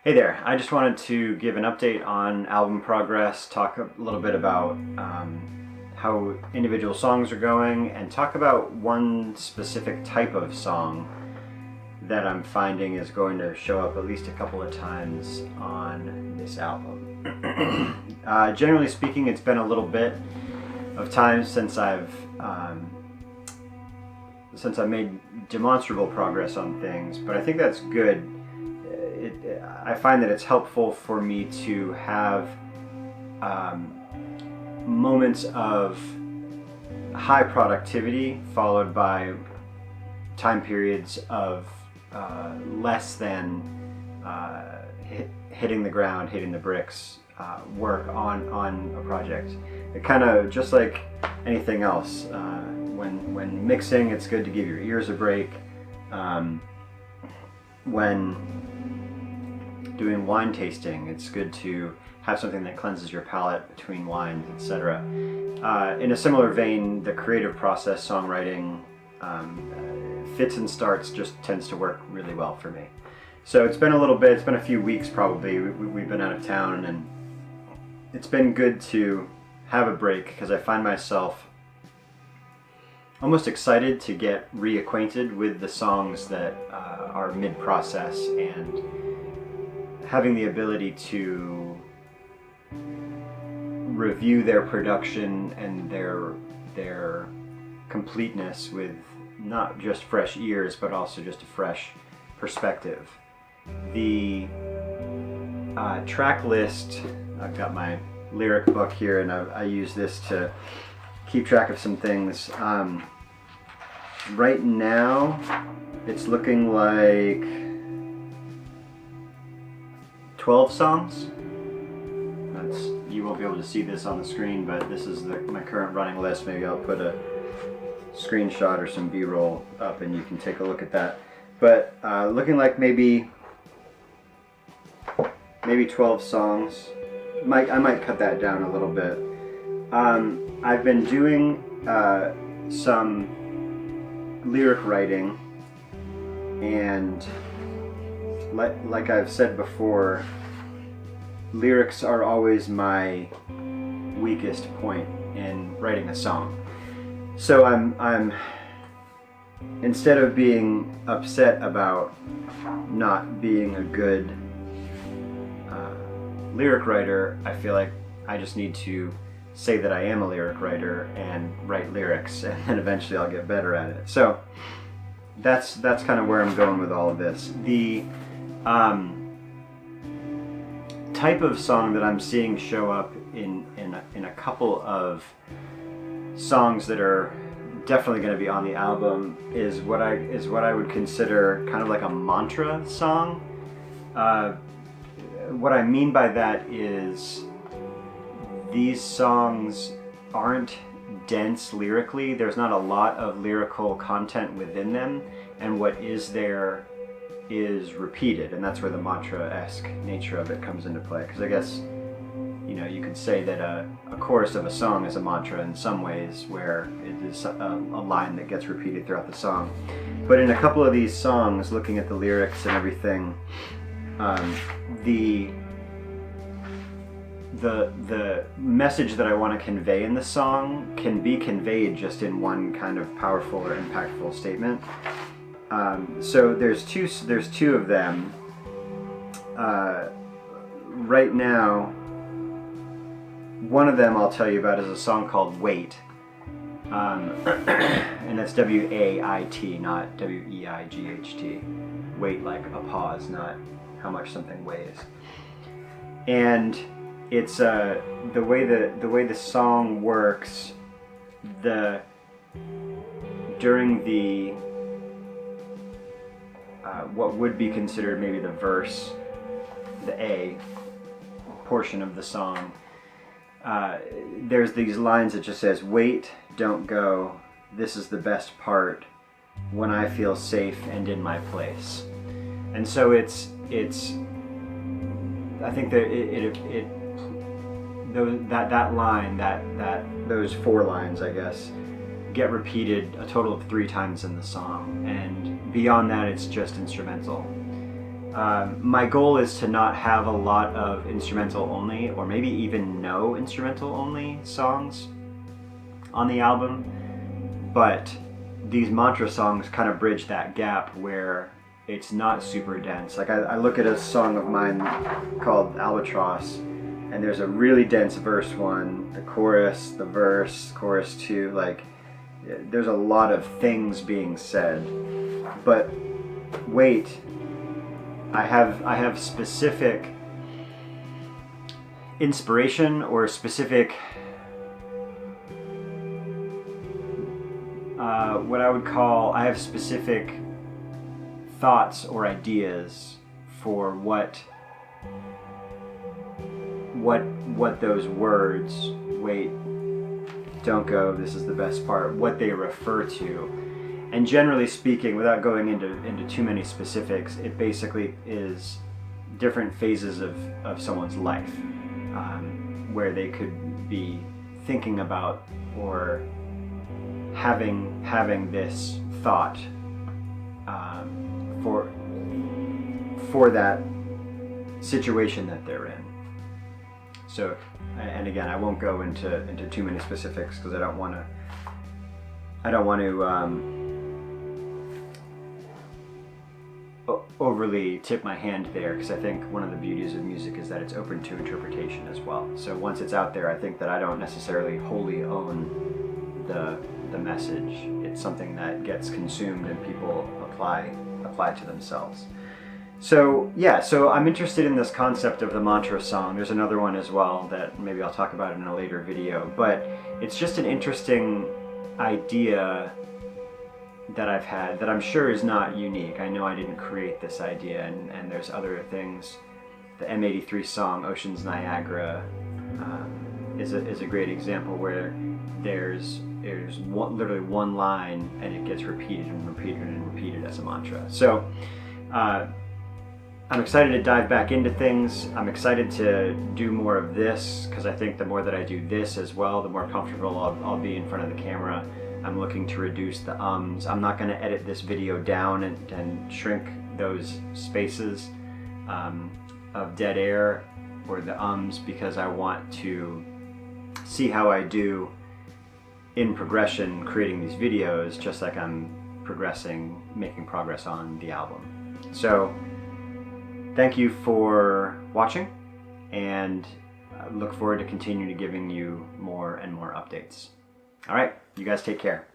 Hey there, I just wanted to give an update on album progress, talk a little bit about how individual songs are going, and talk about one specific type of song that I'm finding is going to show up at least a couple of times on this album. Generally speaking, it's been a little bit of time since I've made demonstrable progress on things, but I think that's good. I find that it's helpful for me to have moments of high productivity followed by time periods of less than hitting the ground, hitting the bricks, work on a project. It kind of, just like anything else, when mixing, it's good to give your ears a break. When doing wine tasting, it's good to have something that cleanses your palate between wines, etc. In a similar vein, the creative process, songwriting, fits and starts just tends to work really well for me. So it's been a little bit, it's been a few weeks probably, we've been out of town, and it's been good to have a break because I find myself almost excited to get reacquainted with the songs that are mid-process, and having the ability to review their production and their completeness with not just fresh ears, but also just a fresh perspective. The track list, I've got my lyric book here, and I use this to keep track of some things. Right now, it's looking like 12 songs. You won't be able to see this on the screen, but this is my current running list. Maybe I'll put a screenshot or some B-roll up and you can take a look at that. But looking like maybe 12 songs. I might cut that down a little bit. I've been doing some lyric writing, and like I've said before, lyrics are always my weakest point in writing a song. So I'm instead of being upset about not being a good lyric writer, I feel like I just need to say that I am a lyric writer and write lyrics, and then eventually I'll get better at it. So that's kind of where I'm going with all of this. The type of song that I'm seeing show up in a couple of songs that are definitely going to be on the album is what I would consider kind of like a mantra song. What I mean by that is these songs aren't dense lyrically. There's not a lot of lyrical content within them, and what is there is repeated, and that's where the mantra-esque nature of it comes into play. Because I guess, you could say that a chorus of a song is a mantra in some ways, where it is a line that gets repeated throughout the song. But in a couple of these songs, looking at the lyrics and everything, the message that I want to convey in the song can be conveyed just in one kind of powerful or impactful statement. So there's two of them. Right now, one of them I'll tell you about is a song called Wait. And that's W-A-I-T, not W-E-I-G-H-T. Wait, like a pause, not how much something weighs. And it's the way the song works. During the what would be considered maybe the verse, the A portion of the song, there's these lines that just says, "Wait, don't go, this is the best part, when I feel safe and in my place." And so it's I think that that line, those four lines, I guess, get repeated a total of 3 times in the song, and beyond that it's just instrumental. My goal is to not have a lot of instrumental only, or maybe even no instrumental only songs on the album, but these mantra songs kind of bridge that gap where it's not super dense. Like I look at a song of mine called Albatross, and there's a really dense verse one, the chorus, the verse, chorus two, like there's a lot of things being said. But wait, I have specific inspiration or specific what I would call, I have specific thoughts or ideas for what those words, wait, don't go, this is the best part, what they refer to. And generally speaking, without going into too many specifics, it basically is different phases of someone's life, where they could be thinking about or having this thought for that situation that they're in. So, and again, I won't go into too many specifics because I don't want to overly tip my hand there, because I think one of the beauties of music is that it's open to interpretation as well. So once it's out there, I think that I don't necessarily wholly own the message. It's something that gets consumed and people apply to themselves. So yeah, so I'm interested in this concept of the mantra song. There's another one as well that maybe I'll talk about in a later video, but it's just an interesting idea that I've had that I'm sure is not unique. I know I didn't create this idea, and there's other things. The M83 song, Ocean's Niagara, is a great example where there's literally one line and it gets repeated and repeated and repeated as a mantra. So I'm excited to dive back into things. I'm excited to do more of this because I think the more that I do this as well, the more comfortable I'll be in front of the camera. I'm looking to reduce the ums. I'm not going to edit this video down and shrink those spaces of dead air or the ums, because I want to see how I do in progression creating these videos, just like I'm making progress on the album. So thank you for watching, and I look forward to continuing to giving you more and more updates. All right, you guys take care.